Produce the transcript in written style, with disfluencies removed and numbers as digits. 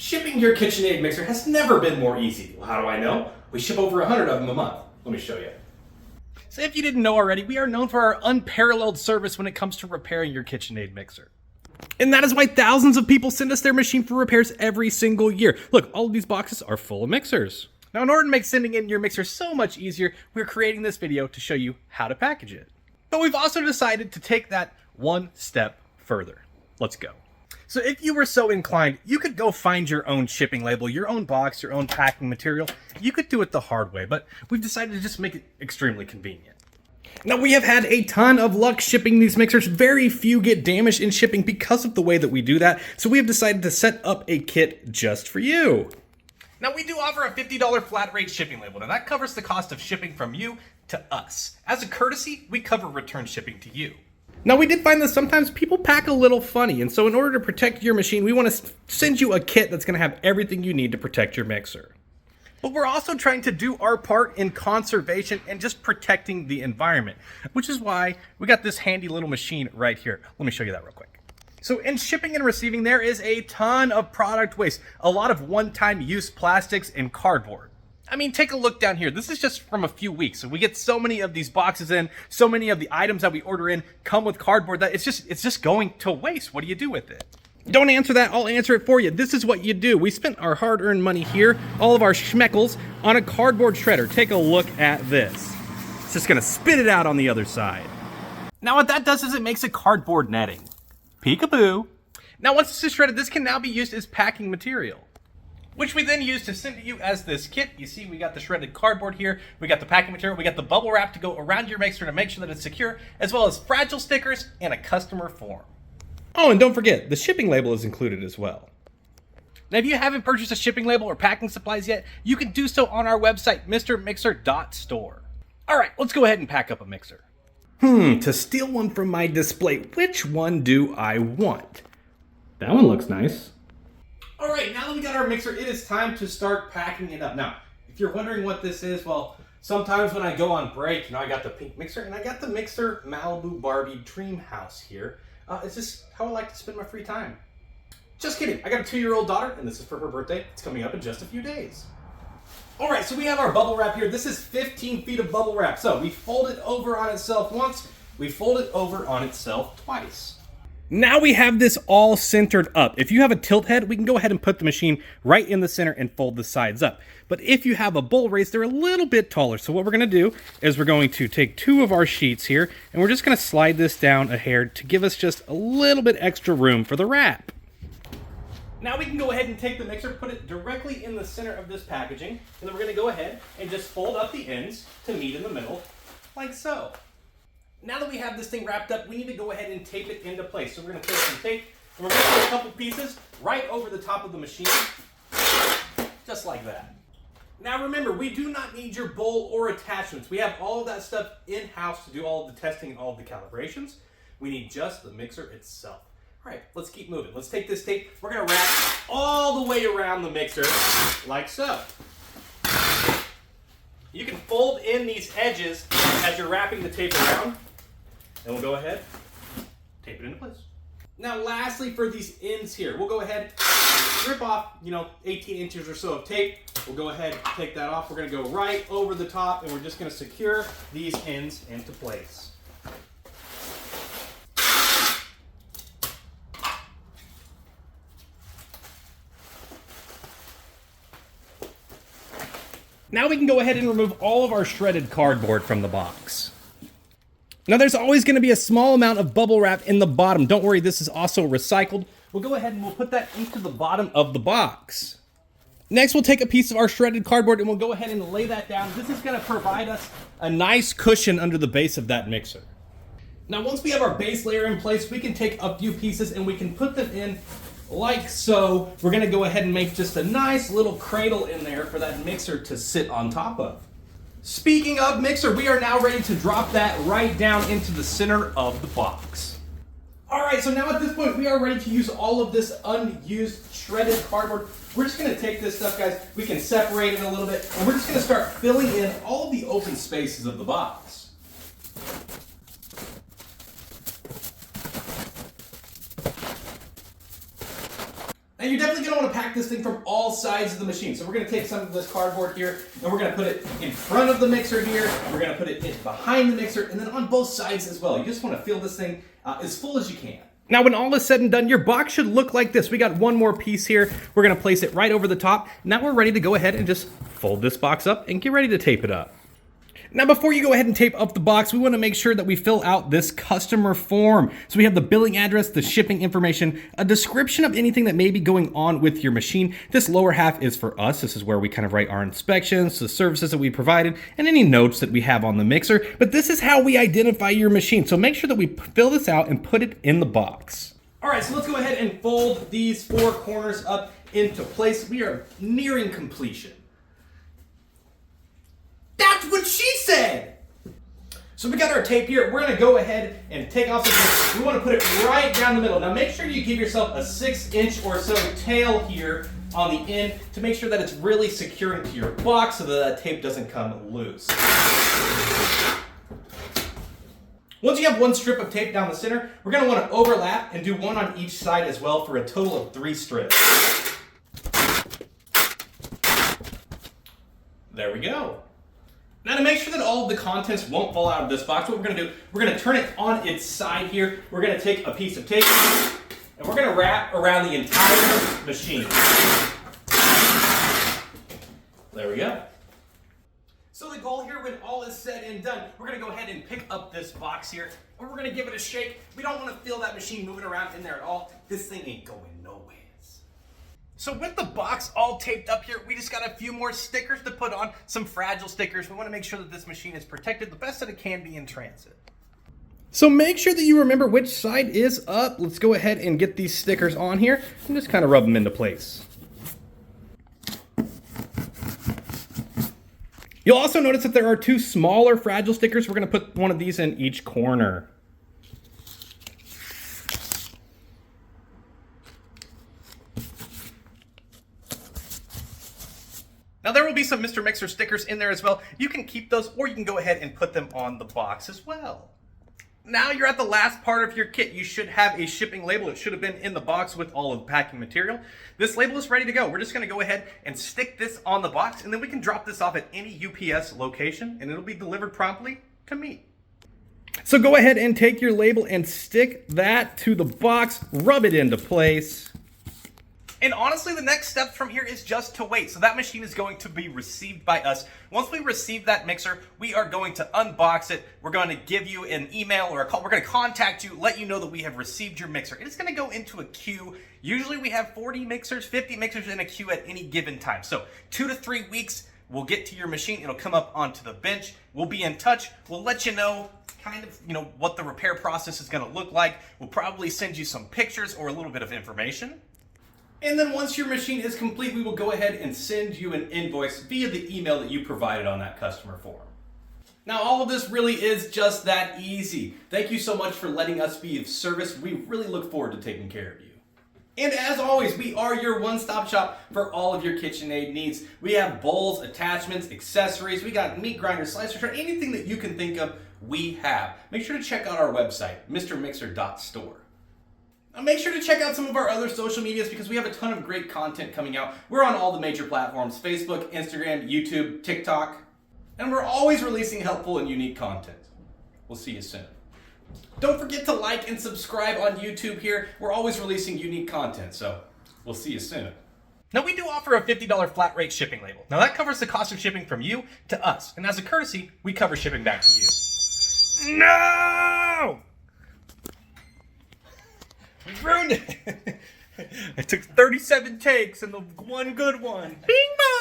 Shipping your KitchenAid mixer has never been more easy. Well, how do I know? We ship over 100 of them a month. Let me show you. So if you didn't know already, we are known for our unparalleled service when it comes to repairing your KitchenAid mixer. And that is why thousands of people send us their machine for repairs every single year. Look, all of these boxes are full of mixers. Now, in order to make sending in your mixer so much easier, we're creating this video to show you how to package it. But we've also decided to take that one step further. Let's go. So if you were so inclined, you could go find your own shipping label, your own box, your own packing material. You could do it the hard way, but we've decided to just make it extremely convenient. Now, we have had a ton of luck shipping these mixers. Very few get damaged in shipping because of the way that we do that. So we have decided to set up a kit just for you. Now, we do offer a $50 flat rate shipping label. Now, that covers the cost of shipping from you to us. As a courtesy, we cover return shipping to you. Now, we did find that sometimes people pack a little funny, and so in order to protect your machine, we want to send you a kit that's going to have everything you need to protect your mixer. But we're also trying to do our part in conservation and just protecting the environment, which is why we got this handy little machine right here. Let me show you that real quick. So in shipping and receiving, there is a ton of product waste, a lot of one-time use plastics and cardboard. I mean, take a look down here. This is just from a few weeks. So we get so many of these boxes in, so many of the items that we order in come with cardboard that it's just going to waste. What do you do with it? Don't answer that, I'll answer it for you. This is what you do. We spent our hard-earned money here, all of our schmeckles, on a cardboard shredder. Take a look at this. It's just gonna spit it out on the other side. Now what that does is it makes a cardboard netting. Peekaboo. Now once this is shredded, this can now be used as packing material, which we then use to send to you as this kit. You see, we got the shredded cardboard here, we got the packing material, we got the bubble wrap to go around your mixer to make sure that it's secure, as well as fragile stickers and a customer form. Oh, and don't forget, the shipping label is included as well. Now, if you haven't purchased a shipping label or packing supplies yet, you can do so on our website, mrmixer.store. All right, let's go ahead and pack up a mixer. To steal one from my display, which one do I want? That one looks nice. All right, now that we got our mixer, it is time to start packing it up. Now, if you're wondering what this is, well, sometimes when I go on break, I got the pink mixer, and I got the Mixer Malibu Barbie Dream House here. It's just how I like to spend my free time. Just kidding, I got a 2-year-old daughter, and this is for her birthday. It's coming up in just a few days. All right, so we have our bubble wrap here. This is 15 feet of bubble wrap. So we fold it over on itself once, we fold it over on itself twice. Now we have this all centered up. If you have a tilt head, we can go ahead and put the machine right in the center and fold the sides up. But if you have a bull race, they're a little bit taller. So what we're gonna do is we're going to take 2 of our sheets here, and we're just gonna slide this down a hair to give us just a little bit extra room for the wrap. Now we can go ahead and take the mixer, put it directly in the center of this packaging, and then we're gonna go ahead and just fold up the ends to meet in the middle, like so. Now that we have this thing wrapped up, we need to go ahead and tape it into place. So we're going to take some tape, and we're going to put a couple pieces right over the top of the machine, just like that. Now remember, we do not need your bowl or attachments. We have all of that stuff in-house to do all of the testing and all of the calibrations. We need just the mixer itself. All right, let's keep moving. Let's take this tape. We're going to wrap all the way around the mixer, like so. You can fold in these edges as you're wrapping the tape around. And we'll go ahead, tape it into place. Now lastly, for these ends here, we'll go ahead, rip off, 18 inches or so of tape. We'll go ahead, take that off. We're gonna go right over the top, and we're just gonna secure these ends into place. Now we can go ahead and remove all of our shredded cardboard from the box. Now there's always going to be a small amount of bubble wrap in the bottom. Don't worry, this is also recycled. We'll go ahead and we'll put that into the bottom of the box. Next, we'll take a piece of our shredded cardboard and we'll go ahead and lay that down. This is going to provide us a nice cushion under the base of that mixer. Now once we have our base layer in place, we can take a few pieces and we can put them in like so. We're going to go ahead and make just a nice little cradle in there for that mixer to sit on top of. Speaking of mixer, we are now ready to drop that right down into the center of the box. All right, so now at this point, we are ready to use all of this unused shredded cardboard. We're just gonna take this stuff, guys, we can separate it a little bit, and we're just gonna start filling in all of the open spaces of the box. Now you're definitely going to want to pack this thing from all sides of the machine. So we're going to take some of this cardboard here and we're going to put it in front of the mixer here. We're going to put it behind the mixer and then on both sides as well. You just want to fill this thing as full as you can. Now when all is said and done, your box should look like this. We got one more piece here. We're going to place it right over the top. Now we're ready to go ahead and just fold this box up and get ready to tape it up. Now before you go ahead and tape up the box, we want to make sure that we fill out this customer form. So we have the billing address, the shipping information, a description of anything that may be going on with your machine. This lower half is for us. This is where we kind of write our inspections, the services that we provided, and any notes that we have on the mixer. But this is how we identify your machine. So make sure that we fill this out and put it in the box. All right, so let's go ahead and fold these four corners up into place. We are nearing completion. That's what she said! So we got our tape here. We're gonna go ahead and take off the tape. We wanna put it right down the middle. Now make sure you give yourself a 6-inch or so tail here on the end to make sure that it's really securing to your box so that tape doesn't come loose. Once you have one strip of tape down the center, we're gonna wanna overlap and do one on each side as well for a total of 3 strips. There we go. Now to make sure that all of the contents won't fall out of this box, what we're going to do, we're going to turn it on its side here. We're going to take a piece of tape and we're going to wrap around the entire machine. There we go. So the goal here, when all is said and done, we're going to go ahead and pick up this box here and we're going to give it a shake. We don't want to feel that machine moving around in there at all. This thing ain't going nowhere. So with the box all taped up here, we just got a few more stickers to put on, some fragile stickers. We want to make sure that this machine is protected the best that it can be in transit. So make sure that you remember which side is up. Let's go ahead and get these stickers on here and just kind of rub them into place. You'll also notice that there are 2 smaller fragile stickers. We're going to put one of these in each corner. Now there will be some Mr. Mixer stickers in there as well. You can keep those or you can go ahead and put them on the box as well. Now you're at the last part of your kit. You should have a shipping label. It should have been in the box with all of the packing material. This label is ready to go. We're just going to go ahead and stick this on the box and then we can drop this off at any UPS location and it'll be delivered promptly to me. So go ahead and take your label and stick that to the box, rub it into place. And honestly, the next step from here is just to wait. So that machine is going to be received by us. Once we receive that mixer, we are going to unbox it. We're going to give you an email or a call. We're going to contact you, let you know that we have received your mixer. It's going to go into a queue. Usually we have 40 mixers, 50 mixers in a queue at any given time. So 2 to 3 weeks, we'll get to your machine. It'll come up onto the bench. We'll be in touch. We'll let you know kind of, what the repair process is going to look like. We'll probably send you some pictures or a little bit of information. And then once your machine is complete, we will go ahead and send you an invoice via the email that you provided on that customer form. Now, all of this really is just that easy. Thank you so much for letting us be of service. We really look forward to taking care of you. And as always, we are your one-stop shop for all of your KitchenAid needs. We have bowls, attachments, accessories. We got meat grinders, slicers, anything that you can think of, we have. Make sure to check out our website, mrmixer.store. Now make sure to check out some of our other social medias because we have a ton of great content coming out. We're on all the major platforms, Facebook, Instagram, YouTube, TikTok, and we're always releasing helpful and unique content. We'll see you soon. Don't forget to like and subscribe on YouTube here. We're always releasing unique content, so we'll see you soon. Now we do offer a $50 flat rate shipping label. Now that covers the cost of shipping from you to us, and as a courtesy, we cover shipping back to you. No! We ruined it. I took 37 takes and the one good one. Bing bong.